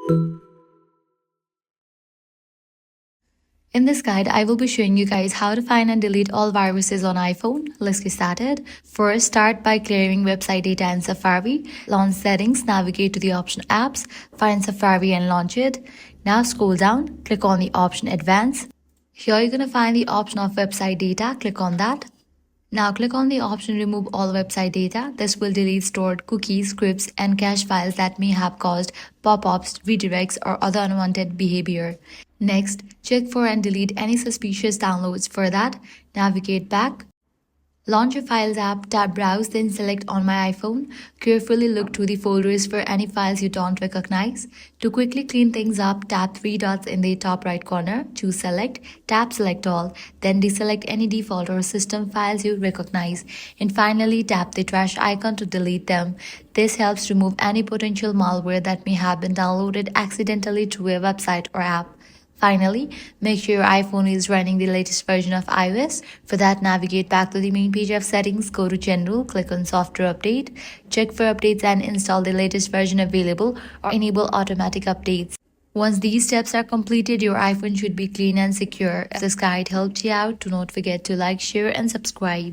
In this guide, I will be showing you guys how to find and delete all viruses on iPhone. Let's get started. First, start by clearing website data in Safari. Launch settings, navigate to the option apps, find Safari and launch it. Now scroll down, click on the option advanced. Here you're going to find the option of website data. Click on that. Now click on the option remove all website data. This will delete stored cookies, scripts, and cache files that may have caused pop-ups, redirects, or other unwanted behavior. Next, check for and delete any suspicious downloads. For that, navigate back. Launch your Files app, tap Browse, then select On My iPhone. Carefully look through the folders for any files you don't recognize. To quickly clean things up, tap three dots in the top right corner, choose Select, tap Select All, then deselect any default or system files you recognize. And finally, tap the trash icon to delete them. This helps remove any potential malware that may have been downloaded accidentally to a website or app. Finally, make sure your iPhone is running the latest version of iOS. For that, navigate back to the main page of settings, go to General, click on Software Update, check for updates and install the latest version available or enable automatic updates. Once these steps are completed, your iPhone should be clean and secure. If this guide helped you out, do not forget to like, share and subscribe.